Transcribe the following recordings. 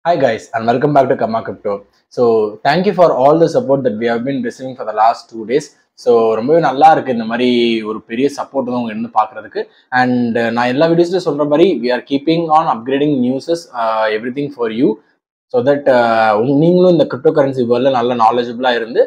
Hi guys and welcome back to Kama Crypto. So thank you for all the support that we have been receiving for the last 2 days. So ரொம்பவே நல்லா இருக்கு இந்த மாதிரி ஒரு பெரிய support வந்து உங்க இருந்து பார்க்கிறதுக்கு. அண்ட் நான் எல்லா வீடியோஸ்ல சொல்ற மாதிரி we are keeping on upgrading newses everything for you so that நீங்களும் இந்த கிரிப்டோ கரன்சி வேர்ல்ட்ல நல்ல நாலேஜபிளா இருந்து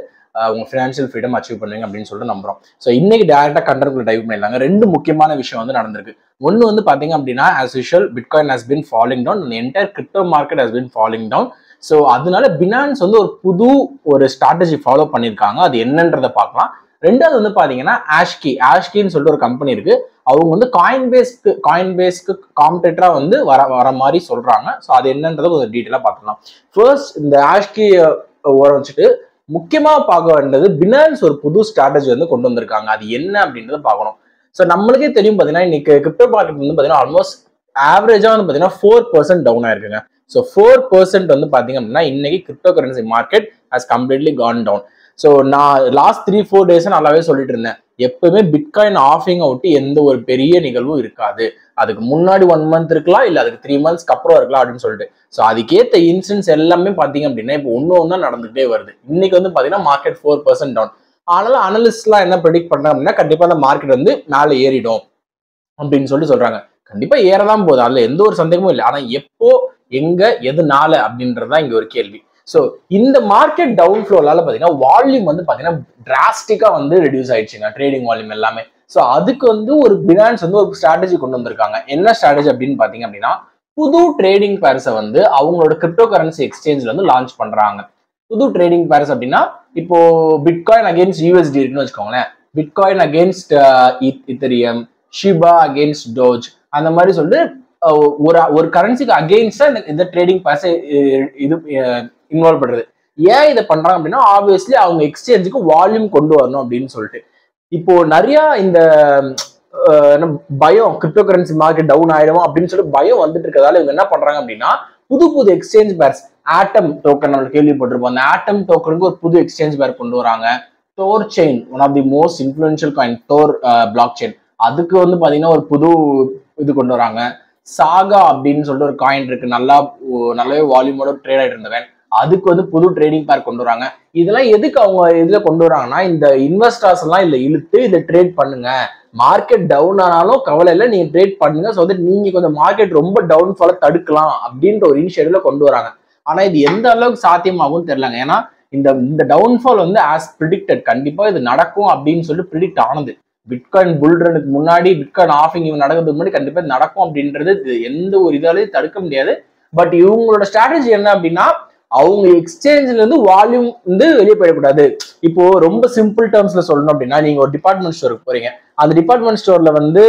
உங்க ஃபினான்ஷியல் ஃப்ரீடம் அச்சீவ் பண்ணுவீங்க அப்படின்னு சொல்லிட்டு நம்புறோம். ஸோ இன்னைக்கு டேரக்டா கண்டென்ட்ல டைவ் பண்ணிடலாங்க. ரெண்டு முக்கியமான விஷயம் வந்து நடந்திருக்கு. ஒன்று வந்து பாத்தீங்க அப்படின்னா as usual bitcoin has been falling down, the entire crypto market has been falling down. So அதனால பினான்ஸ் வந்து ஒரு ஸ்ட்ராட்டஜி ஃபாலோ பண்ணியிருக்காங்க. அது என்னன்றதை பார்க்கலாம். ரெண்டாவது வந்து பாத்தீங்கன்னா ஆஷ்கின்னு சொல்லிட்டு ஒரு கம்பெனி இருக்கு. அவங்க வந்து காயின் பேஸ்க்கு காம்படிட்டரா வந்து வர மாதிரி சொல்றாங்க. ஸோ அது என்னன்றதை கொஞ்சம் டீட்டெயிலா பார்க்கலாம். ஃபர்ஸ்ட் இந்த ஆஷ்கி வச்சுட்டு முக்கியமா பார்க்க வேண்டியது பினான்ஸ் ஒரு புது ஸ்ட்ராட்டஜி வந்து கொண்டு வந்திருக்காங்க. அது என்ன அப்படின்றத பார்க்கணும். ஸோ நம்மளுக்கே தெரியும் பார்த்தீங்கன்னா இன்னைக்கு கிரிப்டோ மார்க்கெட் வந்து பார்த்தீங்கன்னா ஆல்மோஸ்ட் ஆவரேஜா வந்து பார்த்தீங்கன்னா 4% டவுன் ஆயிருக்குங்க. ஸோ 4% வந்து பார்த்தீங்க அப்படின்னா இன்னைக்கு crypto currency market has completely gone down. So நான் லாஸ்ட் 3-4 டேஸா நல்லாவே சொல்லிட்டு இருந்தேன், எப்பவுமே பிட்காயின் ஆஃபிங் அவுட் எந்த ஒரு பெரிய நிகழ்வும் இருக்காது. அதுக்கு முன்னாடி 1 மந்த் இருக்கலாம், இல்லை அதுக்கு 3 மந்த்ஸ்க்கு அப்புறம் இருக்கலாம் அப்படின்னு சொல்லிட்டு. ஸோ அதுக்கேற்ற இன்சிடென்ட்ஸ் எல்லாமே பார்த்தீங்க அப்படின்னா இப்போ ஒன்று நடந்துகிட்டே வருது. இன்னைக்கு வந்து பார்த்தீங்கன்னா மார்க்கெட் 4% டவுன். ஆனால அனலிஸ்ட்லாம் என்ன ப்ரெடிக்ட் பண்றாங்க அப்படின்னா கண்டிப்பா அந்த மார்க்கெட் வந்து மேலே ஏறிடும் அப்படின்னு சொல்லி சொல்றாங்க. கண்டிப்பா ஏறதான் போகுது, அதுல எந்த ஒரு சந்தேகமும் இல்லை. ஆனா எப்போ, எங்க, எதுனால அப்படின்றதுதான் இங்க ஒரு கேள்வி. ஸோ இந்த மார்க்கெட் டவுன் ஃப்ளோலால பாத்தீங்கன்னா வால்யூம் வந்து பாத்தீங்கன்னா டிராஸ்டிக்கா வந்து ரெடியூஸ் ஆயிடுச்சுங்க, ட்ரேடிங் வால்யூம் எல்லாமே. ஸோ அதுக்கு வந்து ஒரு பினான்ஸ் வந்து ஒரு ஸ்ட்ராட்டஜி கொண்டு வந்திருக்காங்க. என்ன ஸ்ட்ராட்டஜி அப்படின்னு பாத்தீங்க அப்படின்னா புது ட்ரேடிங் பேர்ஸை வந்து அவங்களோட கிரிப்டோ கரன்சி எக்ஸ்சேஞ்ச்ல வந்து லான்ச் பண்றாங்க. புது ட்ரேடிங் பேர்ஸ் அப்படின்னா இப்போ பிட்காயின் அகேன்ஸ்ட் யூஎஸ்டி இருக்குன்னு வச்சுக்கோங்களேன், பிட்காயின் அகேன்ஸ்ட் இத்தரியம், ஷிபா அகேன்ஸ்ட் டோஜ், அந்த மாதிரி சொல்லிட்டு ஒரு கரன்சிக்கு அகெயின்ஸ்டா இந்த ட்ரேடிங் பேர்ஸை இது இன்வால்வ் பண்றது. ஏன் இதை பண்றாங்க அப்படின்னா ஆப்வியஸ்லி அவங்க எக்ஸ்சேஞ்சுக்கு வால்யூம் கொண்டு வரணும் அப்படின்னு சொல்லிட்டு. இப்போ நிறைய இந்த பயம், கிரிப்டோ கரன்சி மார்க்கெட் டவுன் ஆயிடும் அப்படின்னு சொல்லி பயம் வந்துட்டு இருக்கிறதால இவங்க என்ன பண்றாங்க அப்படின்னா புது எக்ஸ்சேஞ்ச் பேர்ஸ், ஆட்டம் டோக்கன் நம்ம கேள்விப்பட்டிருப்போம், அந்த ஆட்டம் டோக்கனுக்கு ஒரு புது எக்ஸ்சேஞ்ச் பேர் கொண்டு வராங்க. Thor chain, one of the most influential coin, Thor blockchain, அதுக்கு வந்து பாத்தீங்கன்னா ஒரு புது இது கொண்டு வராங்க. சாகா அப்படின்னு சொல்லிட்டு ஒரு காயின் இருக்கு, நல்லாவே வால்யூமோட ட்ரேட் ஆயிட்டு இருந்தவன், அதுக்கு வந்து புது ட்ரேடிங் பேர் கொண்டு வராங்க. இதெல்லாம் எதுக்கு அவங்க இதுல கொண்டு வராங்கன்னா இந்த இன்வெஸ்டர்ஸ் எல்லாம் இதுல இழுத்து இதை ட்ரேட் பண்ணுங்க, மார்க்கெட் டவுன் ஆனாலும் கவலை இல்லை, நீங்க ட்ரேட் பண்ணுங்க, ஸோ தட் நீங்க கொஞ்சம் மார்க்கெட் ரொம்ப டவுன் ஃபால தடுக்கலாம் அப்படின்ற ஒரு இனிஷியேட்டிவ்ல கொண்டு வராங்க. ஆனா இது எந்த அளவுக்கு சாத்தியமாகும் தெரியலங்க. ஏன்னா இந்த டவுன்ஃபால் வந்து ஆஸ் ப்ரிடிக்டட், கண்டிப்பா இது நடக்கும் அப்படின்னு சொல்லி ப்ரிடிக்ட் ஆனது. பிட்காயின் புல்ரனுக்கு முன்னாடி, பிட்காயின் ஆஃபிங் நடக்கிறதுக்கு முன்னாடி கண்டிப்பா நடக்கும் அப்படின்றது எந்த ஒரு இதாலையும் தடுக்க முடியாது. பட் இவங்களோட ஸ்ட்ராட்டஜி என்ன அப்படின்னா அவங்க எக்ஸ்சேஞ்ச்ல இருந்து வால்யூம் வந்து வெளியே போயிடக்கூடாது. இப்போ ரொம்ப சிம்பிள் டேர்ம்ஸ்ல சொல்லணும் அப்படின்னா நீங்க ஒரு டிபார்ட்மெண்ட் ஸ்டோருக்கு போறீங்க, அந்த டிபார்ட்மெண்ட் ஸ்டோர்ல வந்து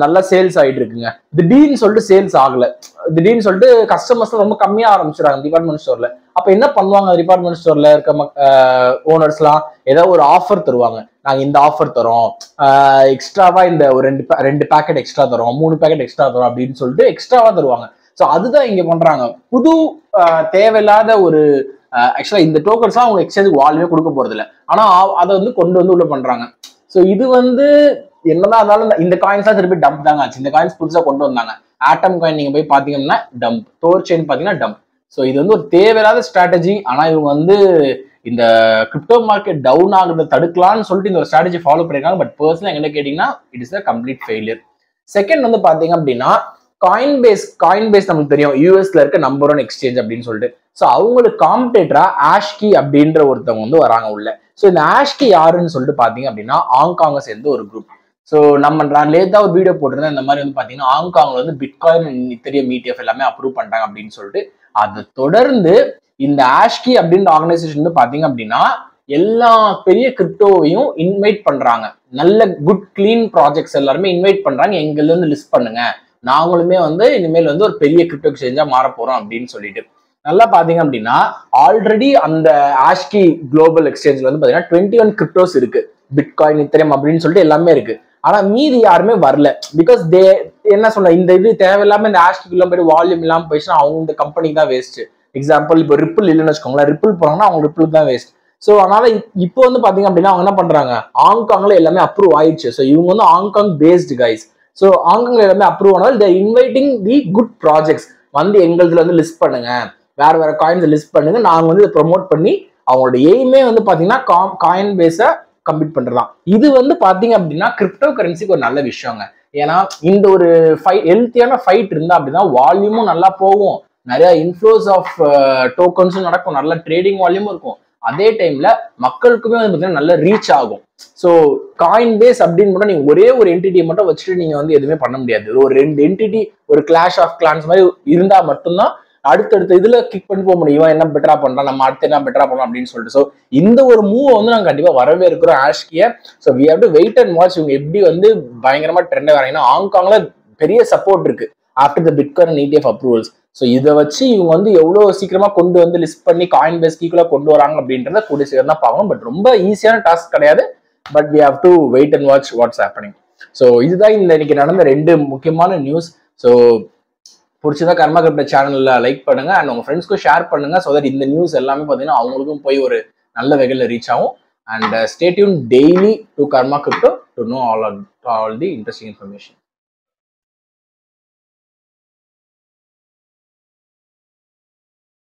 நல்லா சேல்ஸ் ஆயிட்டு இருக்குங்க, திடீர்னு சொல்லிட்டு சேல்ஸ் ஆகல, திடீர்னு சொல்லிட்டு கஸ்டமர்ஸ் ரொம்ப கம்மியா ஆரம்பிச்சிடுறாங்க டிபார்ட்மெண்ட் ஸ்டோர்ல. அப்ப என்ன பண்ணுவாங்க, டிபார்ட்மெண்ட் ஸ்டோர்ல இருக்க ஓனர்ஸ் எல்லாம் ஏதாவது ஒரு ஆஃபர் தருவாங்க, நாங்க இந்த ஆஃபர் தரோம், எக்ஸ்ட்ராவா இந்த ஒரு ரெண்டு பேக்கெட் எக்ஸ்ட்ரா தரோம், 3 பேக்கெட் எக்ஸ்ட்ரா தரோம் அப்படின்னு சொல்லிட்டு எக்ஸ்ட்ராவா தருவாங்க. ஸோ அதுதான் இங்க பண்றாங்க. புது தேவையில்லாத ஒரு ஆக்சுவலா இந்த டோக்கன்ஸ் அவங்க எக்ஸ்சேஞ்ச் வால்யூமே கொடுக்க போறது இல்லை, ஆனா அதை வந்து கொண்டு வந்து உள்ள பண்றாங்க. ஸோ இது வந்து என்னதான் இருந்தாலும் இந்த காயின்ஸ் தான் திருப்பி டம்ப் தாங்க ஆச்சு. இந்த காயின்ஸ் புதுசா கொண்டு வந்தாங்க. ஆட்டம் காயின் நீங்க போய் பாத்தீங்கன்னா டம்ப், தோர் செயின் பாத்தீங்கன்னா டம்ப். ஸோ இது வந்து ஒரு தேவையில்லாத ஸ்ட்ராட்டஜி. ஆனா இவங்க வந்து இந்த கிரிப்டோ மார்க்கெட் டவுன் ஆகுறத தடுக்கலாம்னு சொல்லிட்டு இந்த ஒரு ஸ்ட்ராட்டஜி ஃபாலோ பண்ணிருக்காங்க. பட் பர்சனலா என்ன கேட்டீங்கன்னா it is a complete failure. Second வந்து பாத்தீங்க அப்படின்னா காயின் பேஸ் நமக்கு தெரியும் யூஎஸ்ல இருக்க நம்பர் 1 எக்ஸ்சேஞ்ச் அப்படின்னு சொல்லிட்டு. ஸோ அவங்களுக்கு காம்படிட்டரா ஆஷ்கி அப்படின்ற ஒருத்தவங்க வந்து வராங்க உள்ள. ஸோ இந்த ஆஷ்கி யாருன்னு சொல்லிட்டு பாத்தீங்க அப்படின்னா ஹாங்காங்கை சேர்ந்த ஒரு குரூப். ஸோ நான் லேட்டா ஒரு வீடியோ போட்டிருந்தேன், இந்த மாதிரி வந்து பாத்தீங்கன்னா ஹாங்காங்ல வந்து பிட்காயின், இத்தரியம், ETF எல்லாமே அப்ரூவ் பண்ணிட்டாங்க அப்படின்னு சொல்லிட்டு. அதை தொடர்ந்து இந்த ஆஷ்கி அப்படின்ற ஆர்கனைசேஷன் வந்து பாத்தீங்க அப்படின்னா எல்லா பெரிய கிரிப்டோவையும் இன்வைட் பண்றாங்க, நல்ல குட் கிளீன் ப்ராஜெக்ட்ஸ் எல்லாருமே இன்வைட் பண்றாங்க, எங்கள்ல இருந்து லிஸ்ட் பண்ணுங்க, நாங்களுமே வந்து இனிமேல் வந்து ஒரு பெரிய கிரிப்டோ எக்ஸ்சேஞ்சா மாற போறோம் அப்படின்னு சொல்லிட்டு. நல்லா பாத்தீங்க அப்படின்னா ஆல்ரெடி அந்த ஆஷ்கி குளோபல் எக்ஸ்சேஞ்ச்ல வந்து பாத்தீங்கன்னா 21 கிரிப்டோஸ் இருக்கு, பிட்காயின், இத்தரியம் அப்படின்னு சொல்லிட்டு எல்லாமே இருக்கு. ஆனா மீதி யாருமே வரல. பிகாஸ் என்ன சொல்ல, இந்த இது தேவையில்லாம இந்த ஆஷ்கிக்குள்ள போயிட்டு வால்யூம் இல்லாம போயிடுச்சுன்னா அவங்க இந்த கம்பெனிக்கு தான் வேஸ்ட். எக்ஸாம்பிள் இப்போ ரிப்பிள் இல்லைன்னு வச்சுக்கோங்களேன், ரிப்பிள் போறாங்கன்னா அவங்க ரிப்பிள் தான் வேஸ்ட். ஸோ அதனால இப்போ வந்து பாத்தீங்க அப்படின்னா அவங்க என்ன பண்றாங்க, ஹாங்காங்ல எல்லாமே அப்ரூவ் ஆயிடுச்சு. ஸோ இவங்க வந்து ஹாங்காங் பேஸ்டு கைஸ். ஸோ ஹாங்காங்ல எல்லாமே அப்ரூவ் ஆனால் தே இன்வைட்டிங் தி குட் ப்ராஜெக்ட்ஸ். வந்து எங்களுதுல வந்து லிஸ்ட் பண்ணுங்க, வேற வேற காயின்ஸ் லிஸ்ட் பண்ணுங்க, நாங்க வந்து இதை ப்ரொமோட் பண்ணி அவங்களோட எய்மே வந்து பாத்தீங்கன்னா காயின் பேஸ கம்ப்ளீட் பண்றதுதான். இது வந்து பாத்தீங்க அப்படின்னா கிரிப்டோ கரன்சிக்கு ஒரு நல்ல விஷயங்க. ஏன்னா இந்த ஒரு ஹெல்த்தியான ஃபைட் இருந்தா அப்படின்னா வால்யூமும் நல்லா போகும், நிறைய இன்ஃப்ளோஸ் ஆஃப் டோக்கன்ஸும் நடக்கும், நல்ல ட்ரேடிங் வால்யூமும் இருக்கும். அதே டைம்ல மக்களுக்குமே வந்து பாத்தீங்கன்னா நல்ல ரீச் ஆகும். ஸோ காயின் பேஸ் அப்படின்னு மட்டும் நீங்க ஒரே ஒரு என்டிட்டியை மட்டும் வச்சுட்டு நீங்க வந்து எதுவுமே பண்ண முடியாது. ஒரு 2 என்டிட்டி, ஒரு கிளாஷ் ஆஃப் கிளான்ஸ் மாதிரி இருந்தா மட்டும்தான் அடுத்தடுத்த இதுல கிளிக் பண்ணி போக முடியும். என்ன பெட்டரா பண்றோம், நம்ம அடுத்து என்ன பெட்டரா பண்ணலாம் அப்படின்னு சொல்லிட்டு. ஸோ இந்த ஒரு மூவ் வந்து நாங்க கண்டிப்பா வரவே இருக்கிறோம் ஆஷ்கிய. So we have to wait and watch இவங்க எப்படி வந்து பயங்கரமா ட்ரெண்ட் வராங்க. ஏன்னா ஹாங்காங்ல பெரிய சப்போர்ட் இருக்கு after the bitcoin and ETF approvals. So இதை வச்சு இவங்க வந்து எவ்வளவு சீக்கிரமா கொண்டு வந்து லிஸ்ட் பண்ணி காயின் பேஸ் கீக்குள்ள கொண்டு வராங்க அப்படின்றத கூடிய சீக்கிரம் தான் பார்க்கணும். பட் ரொம்ப ஈஸியான டாஸ்க் கிடையாது. But we have to wait and watch what's happening. So இதுதான் இந்த இன்னைக்கு நடந்த 2 முக்கியமான நியூஸ். ஸோ பிடிச்சதா கர்மா கிரிப்டோ சேனல்ல லைக் பண்ணுங்க அண்ட் உங்க ஃப்ரெண்ட்ஸ்க்கும் ஷேர் பண்ணுங்க. ஸோ தட் இந்த நியூஸ் எல்லாமே பார்த்தீங்கன்னா அவங்களுக்கும் போய் ஒரு நல்ல வகையில் ரீச் ஆகும். And stay tune daily to karma crypto to know all the interesting information.